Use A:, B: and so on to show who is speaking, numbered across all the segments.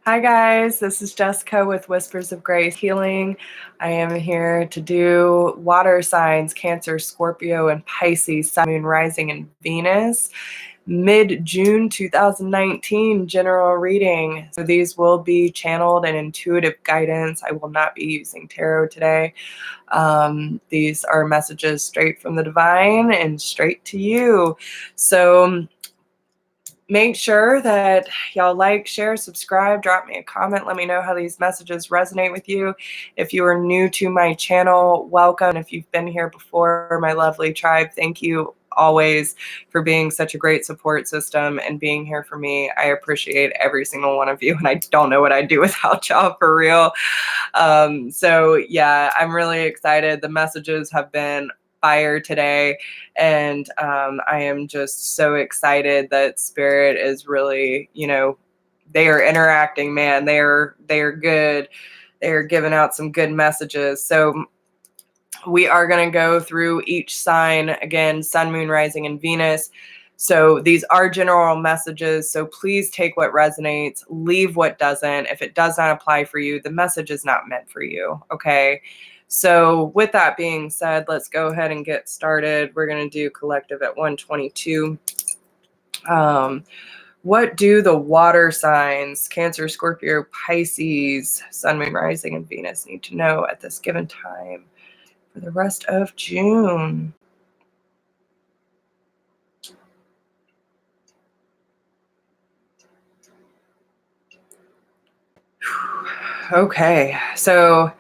A: Hi guys, this is Jessica with Whispers of Grace Healing. I am here to do water signs, Cancer, Scorpio, and Pisces, Sun, Moon, Rising, and Venus. Mid-June 2019 general reading. So these will be channeled and intuitive guidance. I will not be using tarot today. These are messages straight from the divine and straight to you. So make sure that y'all like, share, subscribe, drop me a comment. Let me know how these messages resonate with you. If you are new to my channel, welcome. If you've been here before, my lovely tribe, thank you always for being such a great support system and being here for me. I appreciate every single one of you, and I don't know what I'd do without y'all, for real. So yeah, I'm really excited. The messages have been fire today, and I am just so excited that Spirit is really, they are interacting, man. They are good. They are giving out some good messages. So we are going to go through each sign again: Sun, Moon, Rising, and Venus. So these are general messages, so please take what resonates, leave what doesn't. If it does not apply for you, the message is not meant for you, okay? So with that being said, let's go ahead and get started. We're going to do collective at 122. What do the water signs, Cancer, Scorpio, Pisces, Sun, Moon, Rising, and Venus, need to know at this given time for the rest of June? Okay, so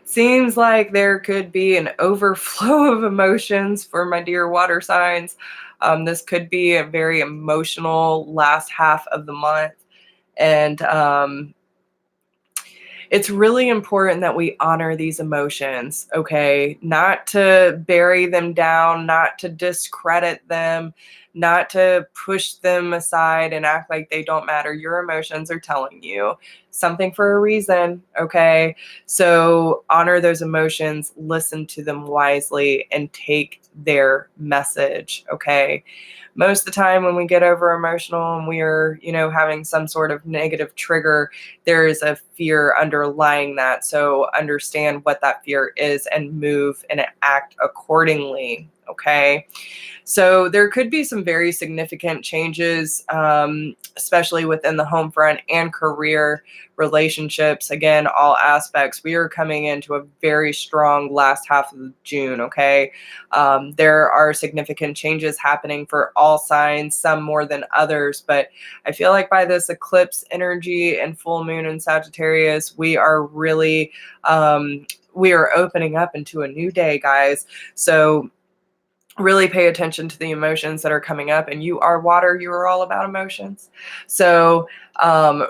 A: seems like there could be an overflow of emotions for my dear water signs. This could be a very emotional last half of the month. And it's really important that we honor these emotions, okay? Not to bury them down, not to discredit them, not to push them aside and act like they don't matter. Your emotions are telling you something for a reason, okay? So honor those emotions, listen to them wisely, and take their message, okay? Most of the time when we get over emotional and we are, having some sort of negative trigger, there is a fear underlying that. So understand what that fear is and move and act accordingly, okay? So there could be some very significant changes, especially within the home front and career, relationships, again, all aspects. We are coming into a very strong last half of June, okay? There are significant changes happening for all signs, some more than others, but I feel like by this eclipse energy and full moon in Sagittarius, we are really, we are opening up into a new day, guys. So really pay attention to the emotions that are coming up. And you are water, you are all about emotions. So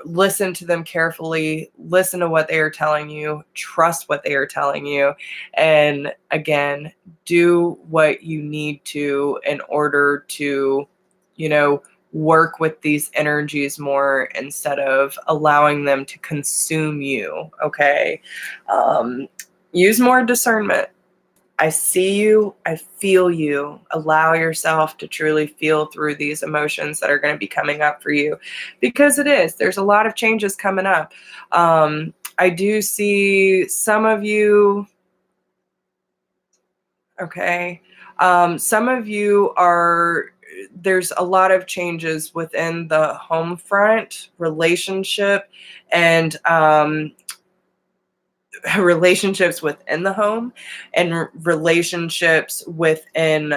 A: listen to them carefully, listen to what they are telling you, trust what they are telling you, and again, do what you need to in order to, work with these energies more instead of allowing them to consume you, okay? Use more discernment. I see you, I feel you. Allow yourself to truly feel through these emotions that are going to be coming up for you, because there's a lot of changes coming up. I do see some of you, okay, some of you there's a lot of changes within the home front, relationship, and relationships within the home, and relationships within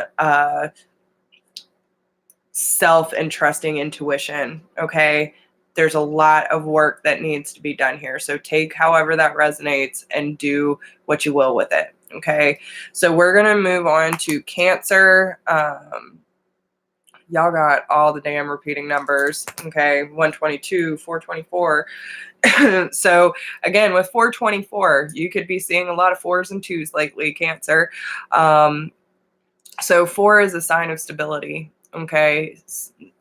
A: self and trusting intuition, okay? There's a lot of work that needs to be done here. So take however that resonates and do what you will with it, okay? So we're going to move on to Cancer. Y'all got all the damn repeating numbers, okay? 122, 424. So again, with 424, you could be seeing a lot of 4s and 2s lately, Cancer. So 4 is a sign of stability, okay?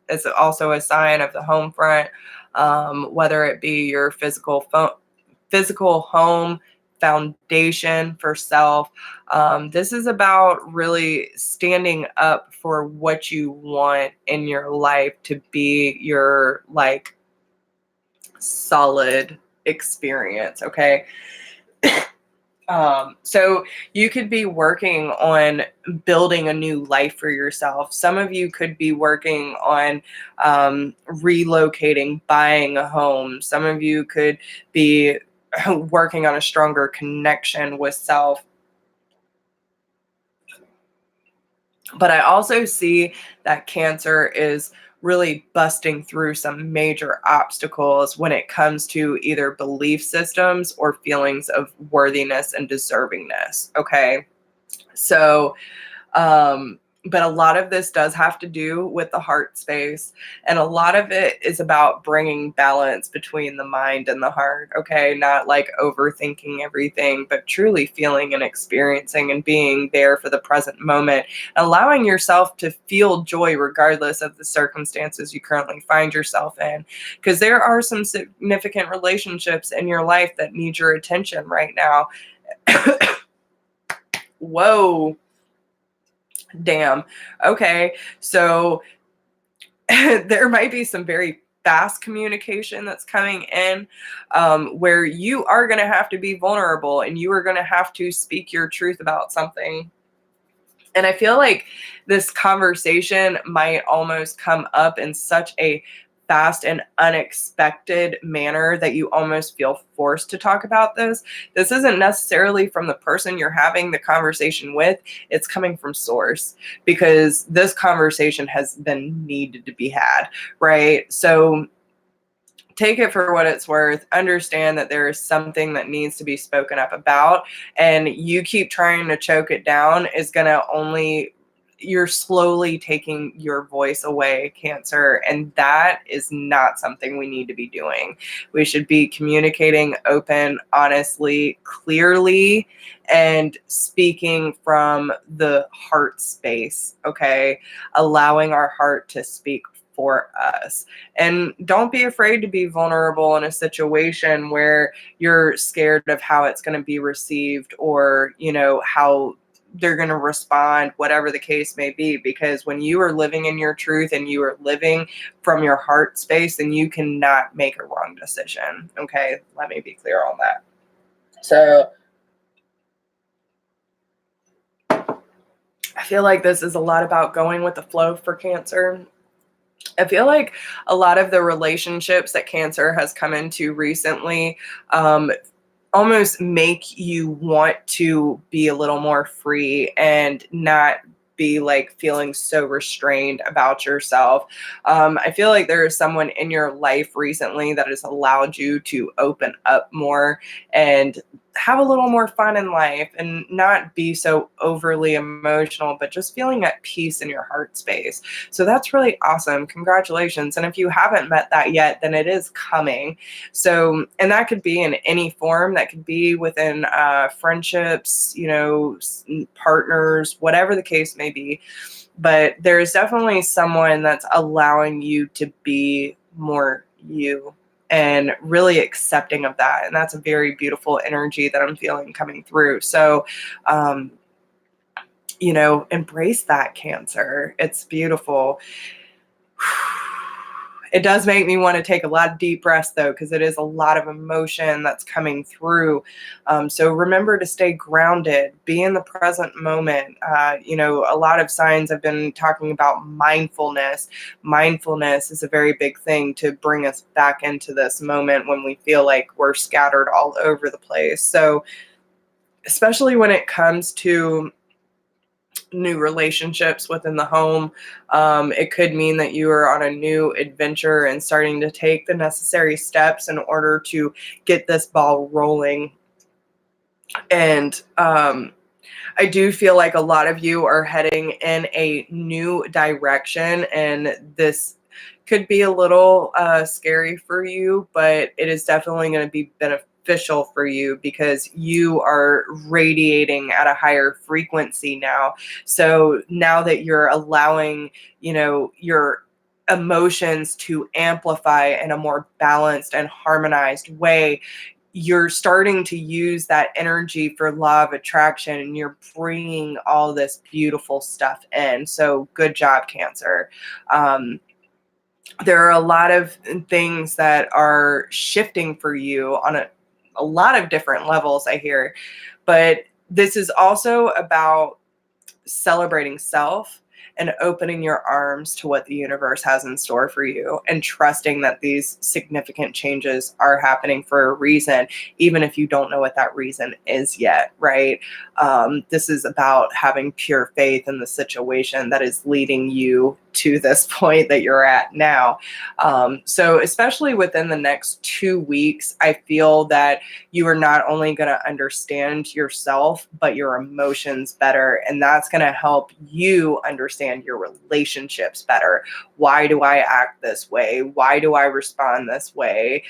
A: It's also a sign of the home front, whether it be your physical home, foundation for self. This is about really standing up for what you want in your life to be your, like, solid experience, okay? So you could be working on building a new life for yourself. Some of you could be working on relocating, buying a home. Some of you could be working on a stronger connection with self. But I also see that Cancer is really busting through some major obstacles when it comes to either belief systems or feelings of worthiness and deservingness. Okay. So, um, but a lot of this does have to do with the heart space. And a lot of it is about bringing balance between the mind and the heart. Okay. Not like overthinking everything, but truly feeling and experiencing and being there for the present moment, allowing yourself to feel joy regardless of the circumstances you currently find yourself in. Because there are some significant relationships in your life that need your attention right now. Whoa. Damn. Okay. So there might be some very fast communication that's coming in, where you are going to have to be vulnerable and you are going to have to speak your truth about something. And I feel like this conversation might almost come up in such a fast and unexpected manner that you almost feel forced to talk about this. This isn't necessarily from the person you're having the conversation with, it's coming from source, because this conversation has been needed to be had, right? So take it for what it's worth. Understand that there is something that needs to be spoken up about, and you keep trying to choke it down is going to only, you're slowly taking your voice away, Cancer, and that is not something we need to be doing. We should be communicating open, honestly, clearly, and speaking from the heart space, okay? Allowing our heart to speak for us. And don't be afraid to be vulnerable in a situation where you're scared of how it's going to be received, or, you know, how they're going to respond, whatever the case may be. Because when you are living in your truth and you are living from your heart space, then you cannot make a wrong decision. Okay, let me be clear on that. So I feel like this is a lot about going with the flow for Cancer. I feel like a lot of the relationships that Cancer has come into recently almost make you want to be a little more free and not be like feeling so restrained about yourself. I feel like there is someone in your life recently that has allowed you to open up more and have a little more fun in life and not be so overly emotional, but just feeling at peace in your heart space. So that's really awesome. Congratulations. And if you haven't met that yet, then it is coming. So, and that could be in any form. That could be within friendships, you know, partners, whatever the case may be. But there is definitely someone that's allowing you to be more you and really accepting of that. And that's a very beautiful energy that I'm feeling coming through. So, you know, embrace that, Cancer. It's beautiful. It does make me want to take a lot of deep breaths, though, because it is a lot of emotion that's coming through. So remember to stay grounded, be in the present moment. You know, a lot of signs have been talking about mindfulness. Mindfulness is a very big thing to bring us back into this moment when we feel like we're scattered all over the place. So especially when it comes to new relationships within the home. It could mean that you are on a new adventure and starting to take the necessary steps in order to get this ball rolling. And I do feel like a lot of you are heading in a new direction, and this could be a little scary for you, but it is definitely going to be beneficial for you because you are radiating at a higher frequency now. So now that you're allowing, you know, your emotions to amplify in a more balanced and harmonized way, you're starting to use that energy for law of attraction, and you're bringing all this beautiful stuff in. So good job, Cancer. there are a lot of things that are shifting for you on a lot of different levels, I hear. But this is also about celebrating self and opening your arms to what the universe has in store for you, and trusting that these significant changes are happening for a reason, even if you don't know what that reason is yet, right? This is about having pure faith in the situation that is leading you to this point that you're at now. So especially within the next 2 weeks, I feel that you are not only going to understand yourself, but your emotions better. And that's going to help you understand your relationships better. Why do I act this way? Why do I respond this way?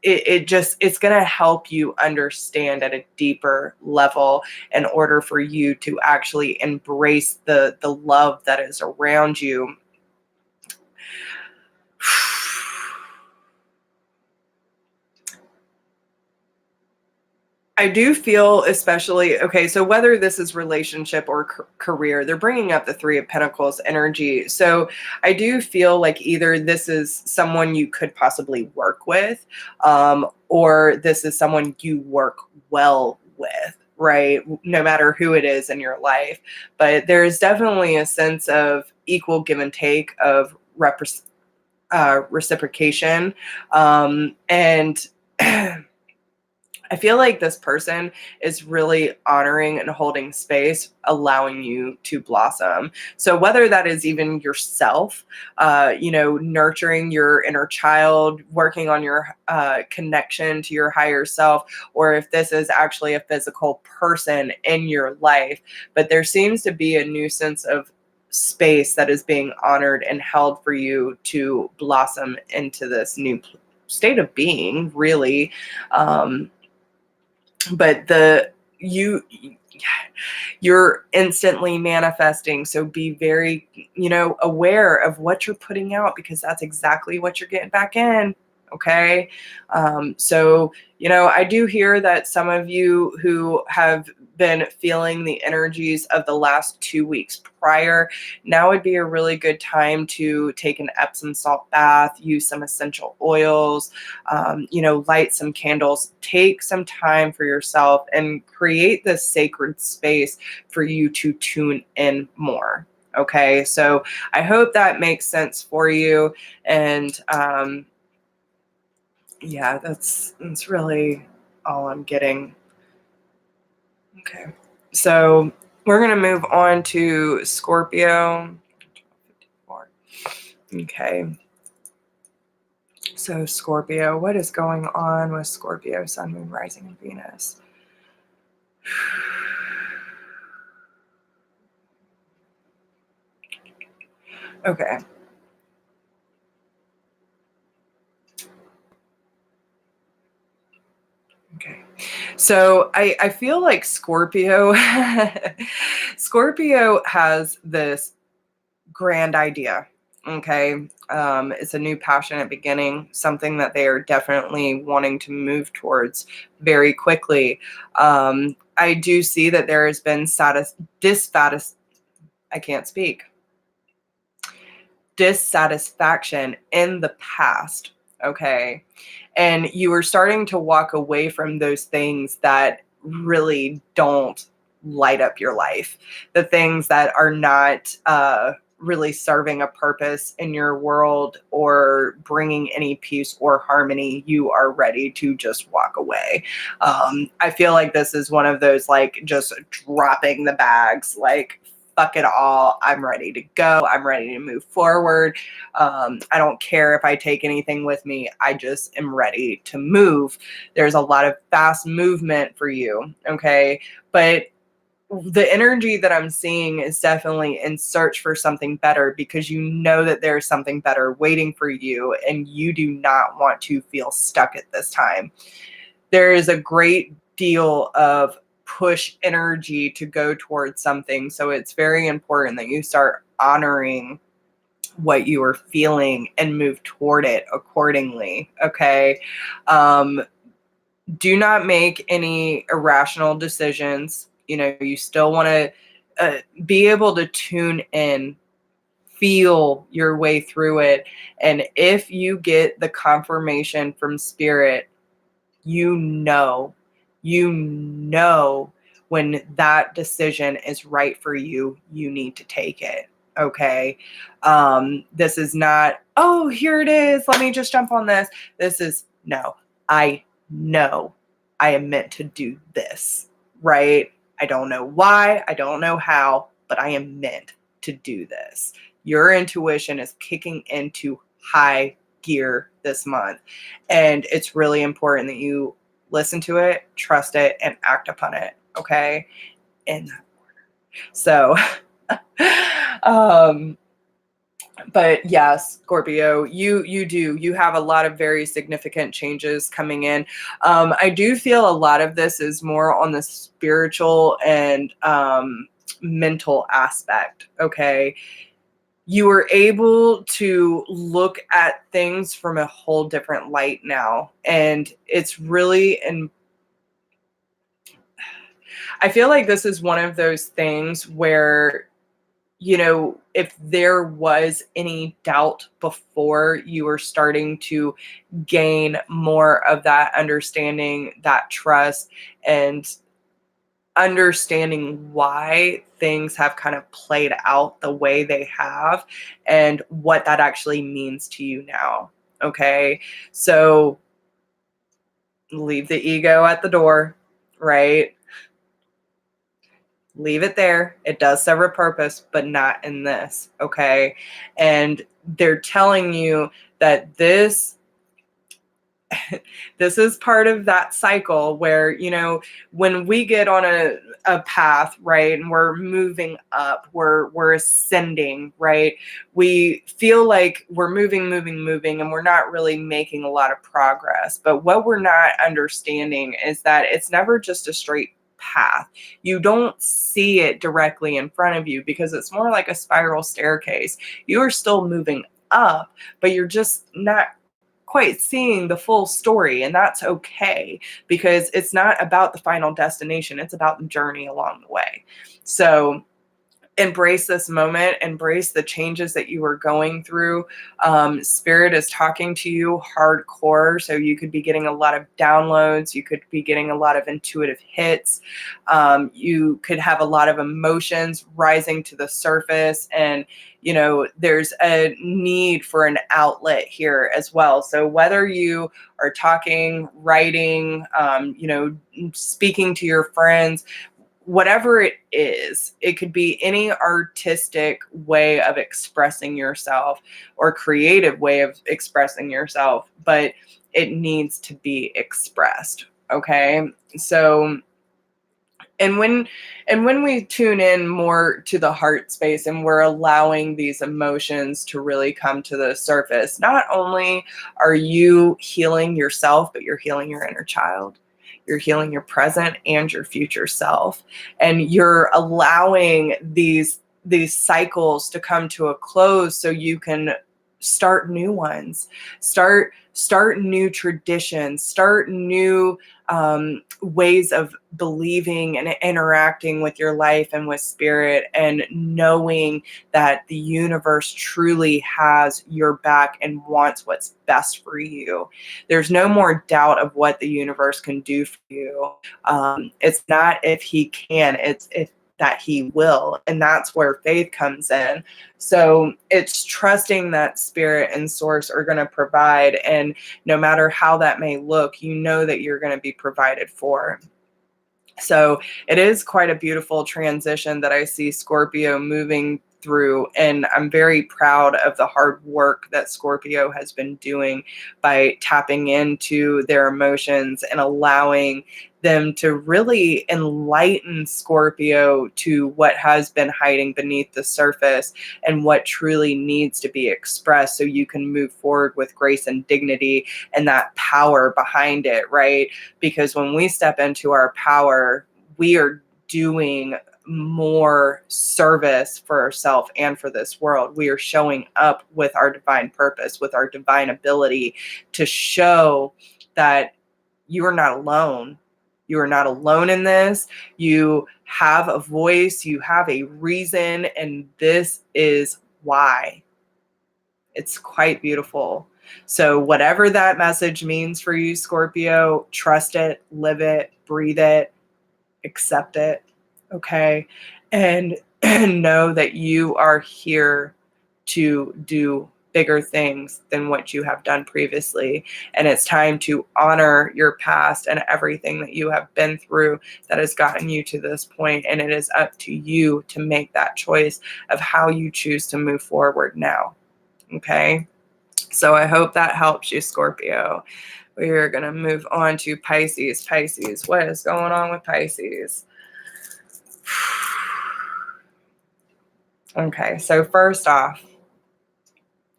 A: It's going to help you understand at a deeper level in order for you to actually embrace the love that is around you. I do feel, especially, okay, so whether this is relationship or career, they're bringing up the Three of Pentacles energy. So I do feel like either this is someone you could possibly work with, or this is someone you work well with, right? No matter who it is in your life. But there's definitely a sense of equal give and take of reciprocation. And I feel like this person is really honoring and holding space, allowing you to blossom. So whether that is even yourself, nurturing your inner child, working on your connection to your higher self, or if this is actually a physical person in your life, but there seems to be a new sense of space that is being honored and held for you to blossom into this new state of being, really. But you're instantly manifesting, so be very aware of what you're putting out, because that's exactly what you're getting back in. Okay. So I do hear that some of you who have been feeling the energies of the last 2 weeks prior, now would be a really good time to take an Epsom salt bath, use some essential oils, light some candles, take some time for yourself and create this sacred space for you to tune in more. Okay. So I hope that makes sense for you. And, yeah, that's really all I'm getting. Okay. So we're going to move on to Scorpio. Okay. So Scorpio, what is going on with Scorpio, Sun, Moon, Rising, and Venus? Okay. Okay. So I feel like Scorpio Scorpio has this grand idea. Okay. It's a new passionate beginning, something that they are definitely wanting to move towards very quickly. I do see that there has been I can't speak. Dissatisfaction in the past. Okay. And you were starting to walk away from those things that really don't light up your life, the things that are not really serving a purpose in your world or bringing any peace or harmony. You are ready to just walk away. I feel like this is one of those, like, just dropping the bags, like, fuck it all. I'm ready to go. I'm ready to move forward. I don't care if I take anything with me. I just am ready to move. There's a lot of fast movement for you. Okay. But the energy that I'm seeing is definitely in search for something better, because you know that there's something better waiting for you and you do not want to feel stuck at this time. There is a great deal of push energy to go towards something. So it's very important that you start honoring what you are feeling and move toward it accordingly. Okay. Do not make any irrational decisions. You still want to be able to tune in, feel your way through it. And if you get the confirmation from spirit, you know, you know when that decision is right for you, you need to take it. Okay. This is not, oh, here it is, let me just jump on this. This is, no, I know I am meant to do this, right? I don't know why, I don't know how, but I am meant to do this. Your intuition is kicking into high gear this month. And it's really important that you listen to it, trust it, and act upon it. Okay. In that order. So, but yes, Scorpio, you have a lot of very significant changes coming in. I do feel a lot of this is more on the spiritual and mental aspect. Okay. You are able to look at things from a whole different light now. And it's really, and I feel like this is one of those things where, you know, if there was any doubt before, you were starting to gain more of that understanding, that trust, and understanding why things have kind of played out the way they have and what that actually means to you now. Okay. So leave the ego at the door, right? Leave it there. It does serve a purpose, but not in this. Okay. And they're telling you that this this is part of that cycle where, you know, when we get on a path, right, and we're moving up, we're ascending, right, we feel like we're moving, and we're not really making a lot of progress. But what we're not understanding is that it's never just a straight path. You don't see it directly in front of you because it's more like a spiral staircase. You are still moving up, but you're just not quite seeing the full story, and that's okay, because it's not about the final destination, it's about the journey along the way. So embrace this moment, embrace the changes that you are going through. Spirit is talking to you hardcore, so you could be getting a lot of downloads, you could be getting a lot of intuitive hits, you could have a lot of emotions rising to the surface, and you know, there's a need for an outlet here as well. So whether you are talking, writing, you know, speaking to your friends, whatever it is, it could be any artistic way of expressing yourself or creative way of expressing yourself, but it needs to be expressed. Okay. So, and when we tune in more to the heart space and we're allowing these emotions to really come to the surface, not only are you healing yourself, but you're healing your inner child. You're healing your present and your future self. And you're allowing these cycles to come to a close so you can start new ones, start new traditions, start new ways of believing and interacting with your life and with spirit, and knowing that the universe truly has your back and wants what's best for you. There's no more doubt of what the universe can do for you. It's not if he can, it's if that he will. And that's where faith comes in. So it's trusting that spirit and source are going to provide. And no matter how that may look, you know that you're going to be provided for. So it is quite a beautiful transition that I see Scorpio moving through. And I'm very proud of the hard work that Scorpio has been doing by tapping into their emotions and allowing them to really enlighten Scorpio to what has been hiding beneath the surface and what truly needs to be expressed so you can move forward with grace and dignity and that power behind it, right? Because when we step into our power, we are doing more service for ourselves and for this world. We are showing up with our divine purpose, with our divine ability to show that you are not alone. You are not alone in this. You have a voice, you have a reason, and this is why. It's quite beautiful. So whatever that message means for you, Scorpio, trust it, live it, breathe it, accept it, okay? And, and know that you are here to do bigger things than what you have done previously. And it's time to honor your past and everything that you have been through that has gotten you to this point. And it is up to you to make that choice of how you choose to move forward now. Okay? So I hope that helps you, Scorpio. We are going to move on to Pisces. Pisces, what is going on with Pisces? Okay, so first off,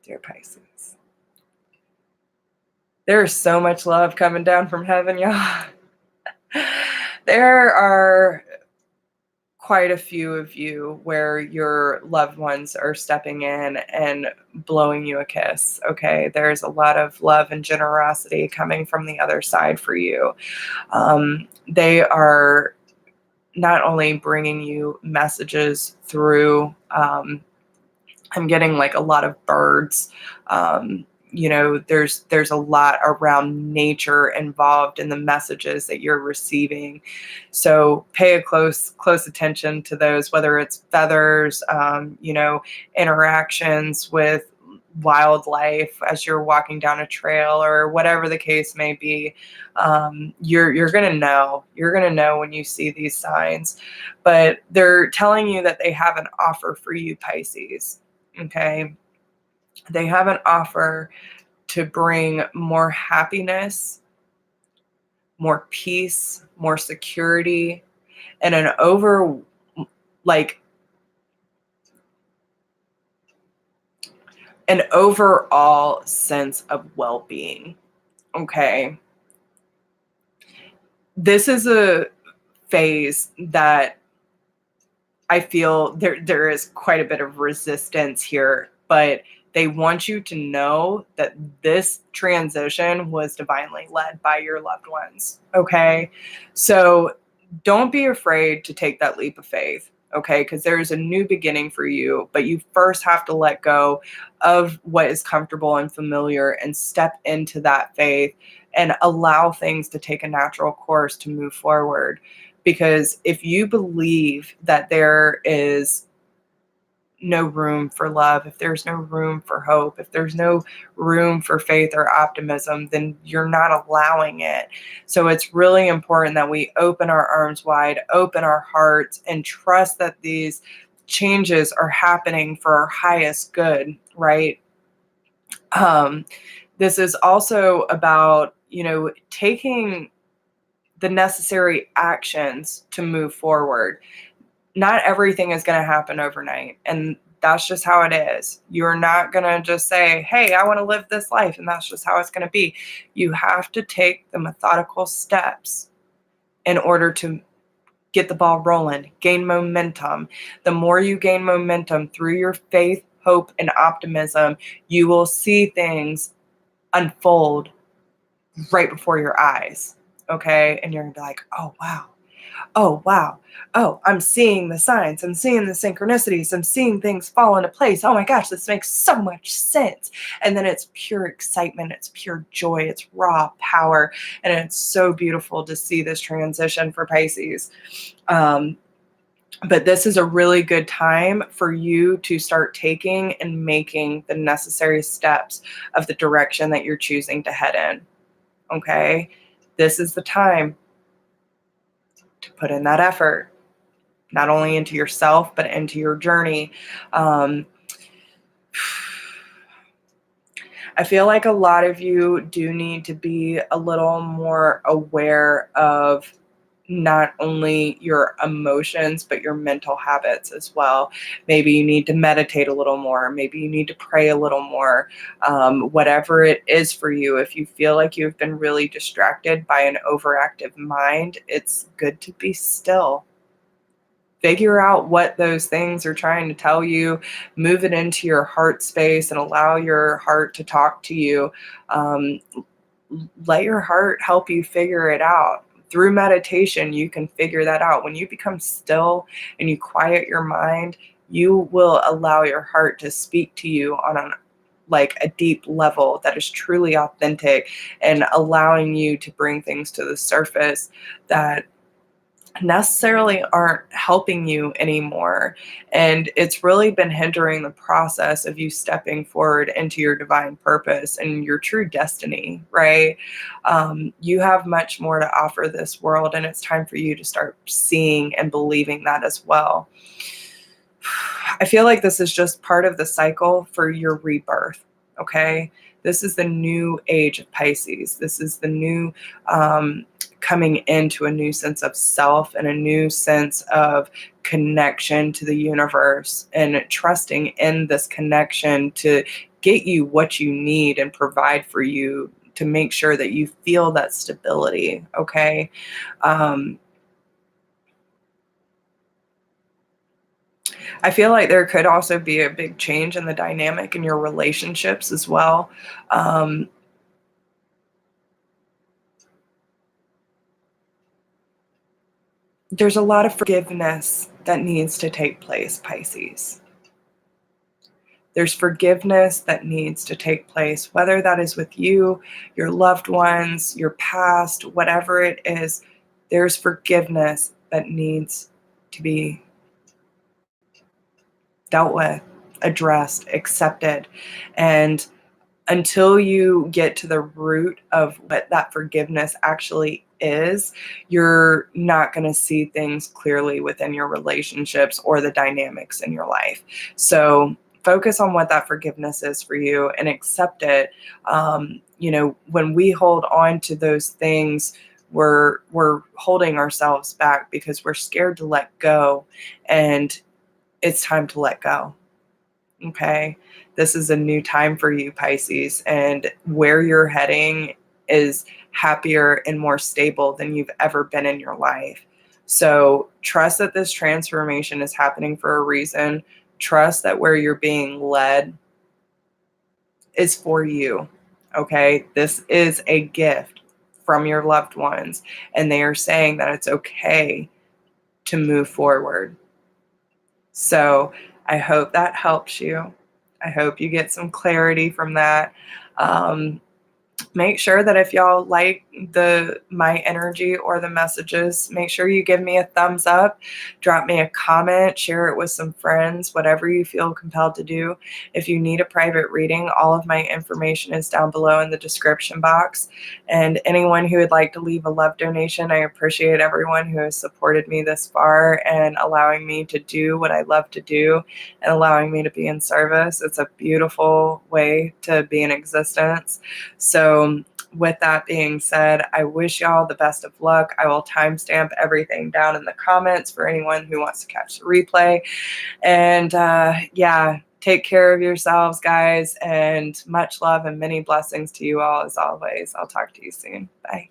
A: dear Pisces, there is so much love coming down from heaven, y'all. There are quite a few of you where your loved ones are stepping in and blowing you a kiss, okay? There's a lot of love and generosity coming from the other side for you. They are not only bringing you messages through, I'm getting like a lot of birds. There's a lot around nature involved in the messages that you're receiving. So pay a close attention to those, whether it's feathers, interactions with wildlife as you're walking down a trail or whatever the case may be. You're gonna know. You're gonna know when you see these signs. But they're telling you that they have an offer for you, Pisces. Okay. They have an offer to bring more happiness, more peace, more security, and an overall sense of well-being. Okay. This is a phase that I feel there is quite a bit of resistance here, but they want you to know that this transition was divinely led by your loved ones. Okay. So don't be afraid to take that leap of faith. Okay. Because there's a new beginning for you, but you first have to let go of what is comfortable and familiar and step into that faith and allow things to take a natural course to move forward. Because if you believe that there is no room for love, if there's no room for hope, if there's no room for faith or optimism, then you're not allowing it. So it's really important that we open our arms wide, open our hearts, and trust that these changes are happening for our highest good, right? This is also about, taking the necessary actions to move forward. Not everything is going to happen overnight. And that's just how it is. You're not going to just say, hey, I want to live this life. And that's just how it's going to be. You have to take the methodical steps in order to get the ball rolling, gain momentum. The more you gain momentum through your faith, hope, and optimism, you will see things unfold right before your eyes. Okay. And you're going to be like, oh, wow. Oh, wow. Oh, I'm seeing the signs. I'm seeing the synchronicities. I'm seeing things fall into place. Oh my gosh, this makes so much sense. And then it's pure excitement. It's pure joy. It's raw power. And it's so beautiful to see this transition for Pisces. But this is a really good time for you to start taking and making the necessary steps of the direction that you're choosing to head in. Okay? This is the time to put in that effort, not only into yourself, but into your journey. I feel like a lot of you do need to be a little more aware of not only your emotions, but your mental habits as well. Maybe you need to meditate a little more. Maybe you need to pray a little more. Whatever it is for you, if you feel like you've been really distracted by an overactive mind, it's good to be still. Figure out what those things are trying to tell you, move it into your heart space and allow your heart to talk to you. Let your heart help you figure it out. Through meditation, you can figure that out. When you become still and you quiet your mind, you will allow your heart to speak to you on a deep level that is truly authentic, and allowing you to bring things to the surface that necessarily aren't helping you anymore. And it's really been hindering the process of you stepping forward into your divine purpose and your true destiny, right? You have much more to offer this world, and it's time for you to start seeing and believing that as well. I feel like this is just part of the cycle for your rebirth, okay? This is the new age of Pisces. This is the new coming into a new sense of self and a new sense of connection to the universe, and trusting in this connection to get you what you need and provide for you to make sure that you feel that stability, okay? I feel like there could also be a big change in the dynamic in your relationships as well. Um, there's a lot of forgiveness that needs to take place, Pisces. There's forgiveness that needs to take place, whether that is with you, your loved ones, your past, whatever it is. There's forgiveness that needs to be dealt with, addressed, accepted. And until you get to the root of what that forgiveness actually is, you're not going to see things clearly within your relationships or the dynamics in your life. So focus on what that forgiveness is for you and accept it. When we hold on to those things, we're holding ourselves back because we're scared to let go, and it's time to let go. Okay. This is a new time for you, Pisces, and where you're heading is happier and more stable than you've ever been in your life. So trust that this transformation is happening for a reason. Trust that where you're being led is for you. Okay. This is a gift from your loved ones, and they are saying that it's okay to move forward. So I hope that helps you. I hope you get some clarity from that. Um, Make sure that if y'all like my energy or the messages, make sure you give me a thumbs up, drop me a comment, share it with some friends, whatever you feel compelled to do. If you need a private reading, all of my information is down below in the description box. And anyone who would like to leave a love donation, I appreciate everyone who has supported me this far and allowing me to do what I love to do and allowing me to be in service. It's a beautiful way to be in existence. So with that being said, I wish y'all the best of luck. I will timestamp everything down in the comments for anyone who wants to catch the replay. And yeah, take care of yourselves, guys, and much love and many blessings to you all as always. I'll talk to you soon. Bye.